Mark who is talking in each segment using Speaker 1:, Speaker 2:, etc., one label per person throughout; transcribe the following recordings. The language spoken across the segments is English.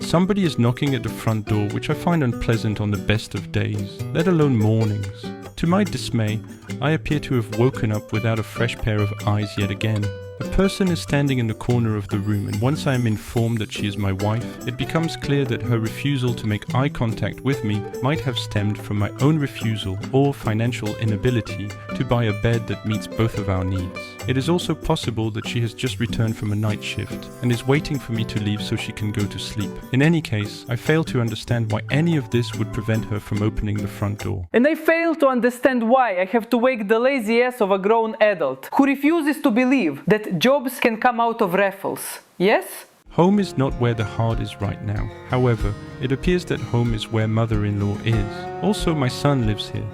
Speaker 1: Somebody is knocking at the front door, which I find unpleasant on the best of days, let alone mornings. To my dismay, I appear to have woken up without a fresh pair of eyes yet again. A person is standing in the corner of the room, and once I am informed that she is my wife, it becomes clear that her refusal to make eye contact with me might have stemmed from my own refusal or financial inability to buy a bed that meets both of our needs. It is also possible that she has just returned from a night shift and is waiting for me to leave so she can go to sleep. In any case, I fail to understand why any of this would prevent her from opening the front door.
Speaker 2: And I fail to understand why I have to wake the lazy ass of a grown adult who refuses to believe that jobs can come out of raffles. Yes?
Speaker 1: Home is not where the heart is right now. However, it appears that home is where mother-in-law is. Also, my son lives here.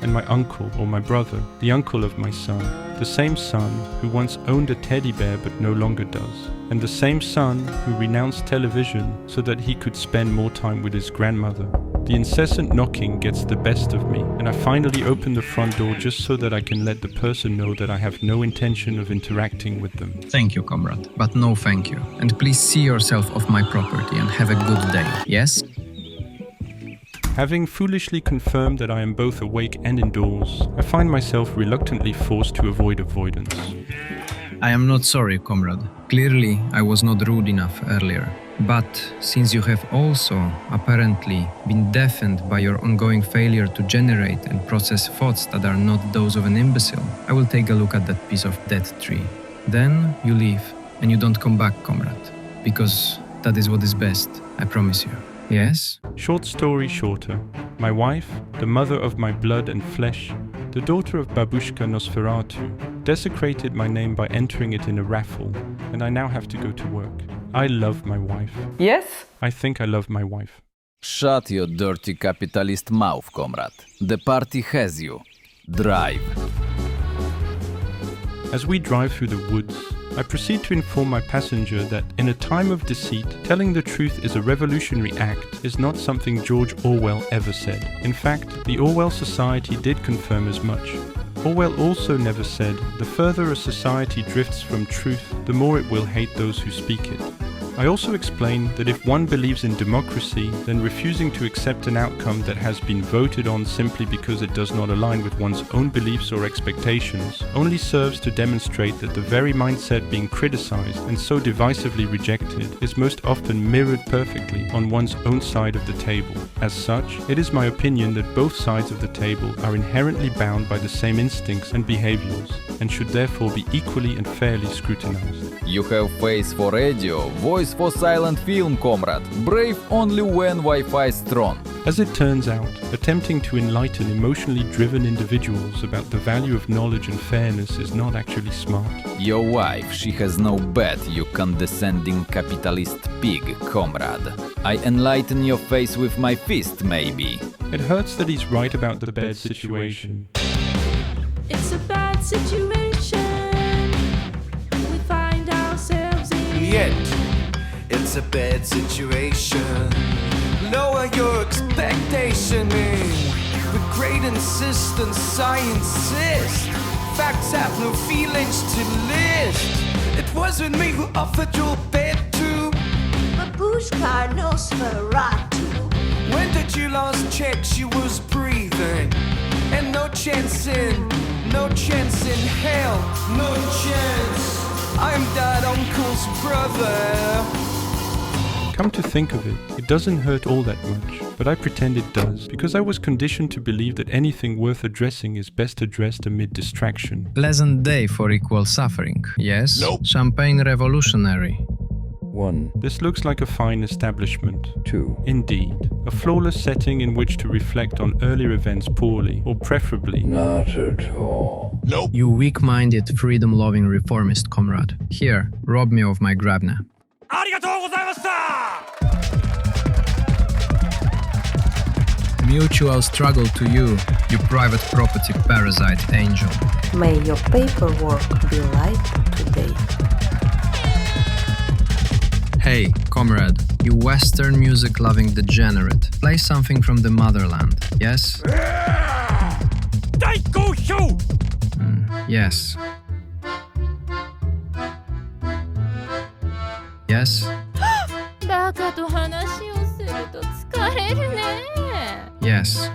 Speaker 1: And my uncle, or my brother, the uncle of my son. The same son who once owned a teddy bear but no longer does. And the same son who renounced television so that he could spend more time with his grandmother. The incessant knocking gets the best of me, and I finally open the front door just so that I can let the person know that I have no intention of interacting with them.
Speaker 3: Thank you, comrade, but no thank you. And please see yourself off my property and have a good day, yes?
Speaker 1: Having foolishly confirmed that I am both awake and indoors, I find myself reluctantly forced to avoid avoidance.
Speaker 3: I am not sorry, comrade. Clearly, I was not rude enough earlier. But since you have also, apparently, been deafened by your ongoing failure to generate and process thoughts that are not those of an imbecile, I will take a look at that piece of dead tree. Then you leave, and you don't come back, comrade. Because that is what is best, I promise you. Yes?
Speaker 1: Short story shorter, my wife, the mother of my blood and flesh, the daughter of Babushka Nosferatu, desecrated my name by entering it in a raffle, and I now have to go to work. I love my wife.
Speaker 2: Yes?
Speaker 1: I think I love my wife.
Speaker 4: Shut your dirty capitalist mouth, comrade. The party has you. Drive.
Speaker 1: As we drive through the woods, I proceed to inform my passenger that in a time of deceit, telling the truth is a revolutionary act is not something George Orwell ever said. In fact, the Orwell Society did confirm as much. Orwell also never said, the further a society drifts from truth, the more it will hate those who speak it. I also explained that if one believes in democracy, then refusing to accept an outcome that has been voted on simply because it does not align with one's own beliefs or expectations only serves to demonstrate that the very mindset being criticized and so divisively rejected is most often mirrored perfectly on one's own side of the table. As such, it is my opinion that both sides of the table are inherently bound by the same instincts and behaviors, and should therefore be equally and fairly scrutinized.
Speaker 4: You have face for radio, voice for silent film, comrade. Brave only when Wi-Fi is strong.
Speaker 1: As it turns out, attempting to enlighten emotionally driven individuals about the value of knowledge and fairness is not actually smart.
Speaker 4: Your wife, she has no bet, you condescending capitalist pig, comrade. I enlighten your face with my fist, maybe.
Speaker 1: It hurts that he's right about the bed situation.
Speaker 5: It's a bad situation. We find ourselves in.
Speaker 6: Yet, it's a bad situation. Lower your expectation with great insistence, I insist. Facts have no feelings to list. It wasn't me who offered your bed to
Speaker 7: Babushka Nosferatu.
Speaker 6: When did you last check she was breathing? And no chance in hell, no chance. I'm that uncle's brother.
Speaker 1: Come to think of it, it doesn't hurt all that much, but I pretend it does, because I was conditioned to believe that anything worth addressing is best addressed amid distraction.
Speaker 3: Pleasant day for equal suffering, yes?
Speaker 8: Nope.
Speaker 3: Champagne revolutionary.
Speaker 8: 1.
Speaker 1: This looks like a fine establishment.
Speaker 8: 2.
Speaker 1: Indeed, a flawless setting in which to reflect on earlier events poorly, or preferably
Speaker 8: Not at all. Nope.
Speaker 3: You weak-minded, freedom-loving reformist, comrade. Here, rob me of my grabna. Mutual struggle to you, you private property parasite angel.
Speaker 7: May your paperwork be light today.
Speaker 3: Hey, comrade, you Western music-loving degenerate. Play something from the motherland, yes? Yes. Yes?
Speaker 5: バカと話をすると疲れるね。
Speaker 3: Yes.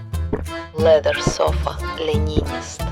Speaker 7: Leather sofa, Leninist.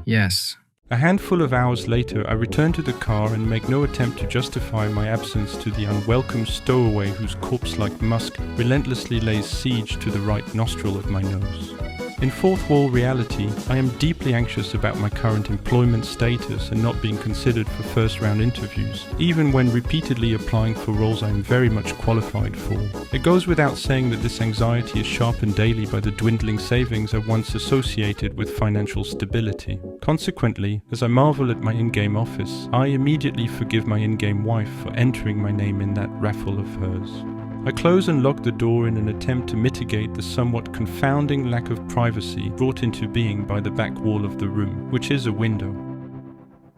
Speaker 3: Yes.
Speaker 1: A handful of hours later, I return to the car and make no attempt to justify my absence to the unwelcome stowaway whose corpse-like musk relentlessly lays siege to the right nostril of my nose. In fourth wall reality, I am deeply anxious about my current employment status and not being considered for first round interviews, even when repeatedly applying for roles I am very much qualified for. It goes without saying that this anxiety is sharpened daily by the dwindling savings I once associated with financial stability. Consequently, as I marvel at my in-game office, I immediately forgive my in-game wife for entering my name in that raffle of hers. I close and lock the door in an attempt to mitigate the somewhat confounding lack of privacy brought into being by the back wall of the room, which is a window.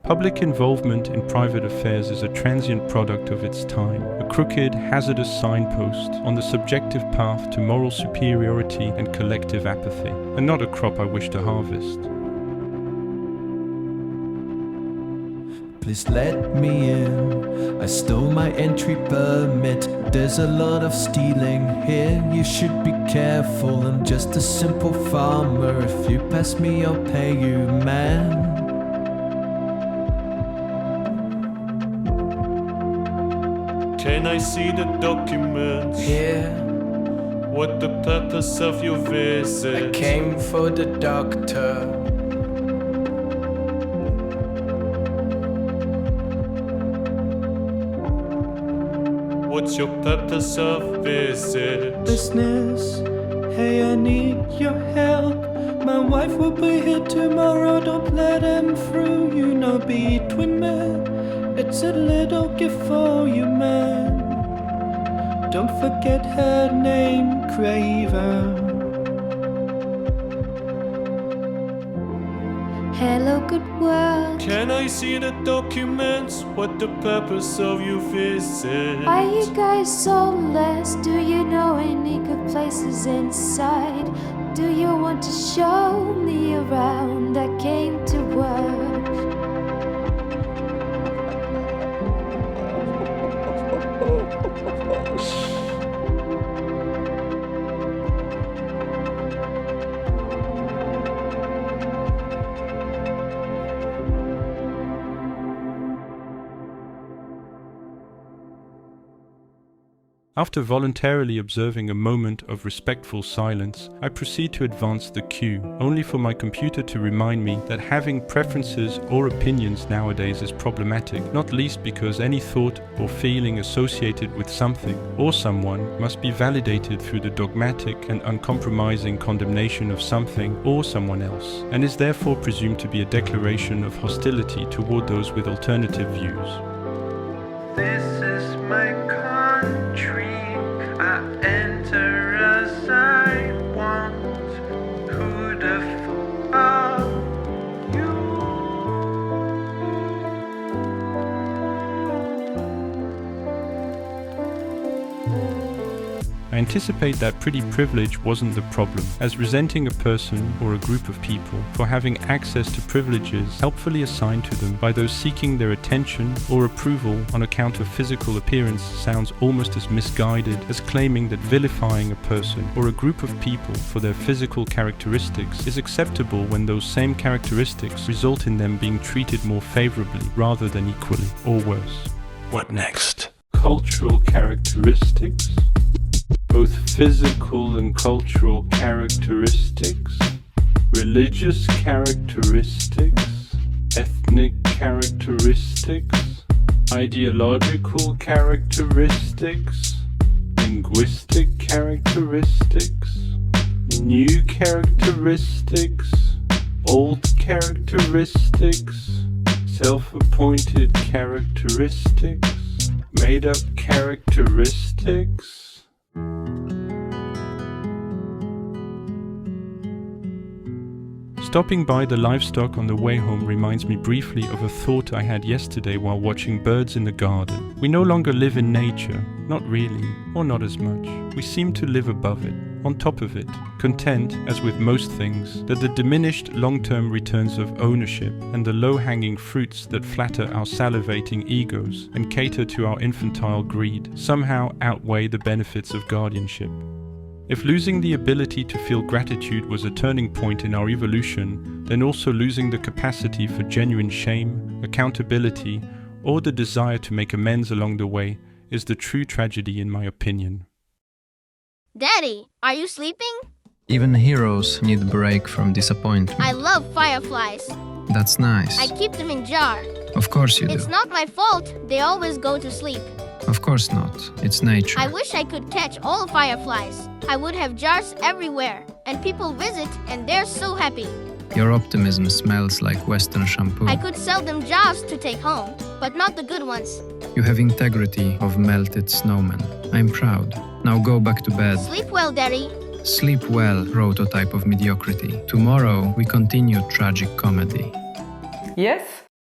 Speaker 1: Public involvement in private affairs is a transient product of its time, a crooked, hazardous signpost on the subjective path to moral superiority and collective apathy, and not a crop I wish to harvest.
Speaker 6: Please let me in. I stole my entry permit. There's a lot of stealing here. You should be careful. I'm just a simple farmer. If you pass me, I'll pay you, man.
Speaker 9: Can I see the documents?
Speaker 6: Here,
Speaker 9: What the purpose of your visit?
Speaker 6: I came for the doctor.
Speaker 9: What's your purpose of visit?
Speaker 6: Business. Hey, I need your help. My wife will be here tomorrow. Don't let him through. You know, between men, it's a little gift for you, man. Don't forget her name, Craven.
Speaker 5: Hello, good world.
Speaker 9: Can I see the documents? What the purpose of your visit?
Speaker 5: Are you guys soulless? Do you know any good places inside? Do you want to show me around? I came to work.
Speaker 1: After voluntarily observing a moment of respectful silence, I proceed to advance the queue, only for my computer to remind me that having preferences or opinions nowadays is problematic, not least because any thought or feeling associated with something or someone must be validated through the dogmatic and uncompromising condemnation of something or someone else, and is therefore presumed to be a declaration of hostility toward those with alternative views.
Speaker 6: This is my country. I enter as I want. Who'd have thought you?
Speaker 1: I anticipate that pretty privilege wasn't the problem, as resenting a person or a group of people for having access to privileges helpfully assigned to them by those seeking their attention or approval on account of physical appearance sounds almost as misguided as claiming that vilifying a person or a group of people for their physical characteristics is acceptable when those same characteristics result in them being treated more favorably rather than equally or worse. What next? Cultural characteristics? Both physical and cultural characteristics, religious characteristics, ethnic characteristics, ideological characteristics, linguistic characteristics, new characteristics, old characteristics, self-appointed characteristics, made-up characteristics. Stopping by the livestock on the way home reminds me briefly of a thought I had yesterday while watching birds in the garden. We no longer live in nature, not really, or not as much. We seem to live above it. on top of it, content, as with most things, that the diminished long-term returns of ownership and the low-hanging fruits that flatter our salivating egos and cater to our infantile greed somehow outweigh the benefits of guardianship. If losing the ability to feel gratitude was a turning point in our evolution, then also losing the capacity for genuine shame, accountability, or the desire to make amends along the way is the true tragedy in my opinion.
Speaker 10: Daddy, are you sleeping?
Speaker 3: Even heroes need a break from disappointment.
Speaker 10: I love fireflies.
Speaker 3: That's nice.
Speaker 10: I keep them in jar.
Speaker 3: Of course you do.
Speaker 10: It's not my fault. They always go to sleep.
Speaker 3: Of course not. It's nature.
Speaker 10: I wish I could catch all fireflies. I would have jars everywhere, and people visit, and they're so happy.
Speaker 3: Your optimism smells like Western shampoo.
Speaker 10: I could sell them jars to take home, but not the good ones.
Speaker 3: You have integrity of melted snowman. I'm proud. Now go back to bed.
Speaker 10: Sleep well, Daddy.
Speaker 3: Sleep well, prototype of mediocrity. Tomorrow we continue tragic comedy.
Speaker 2: Yes?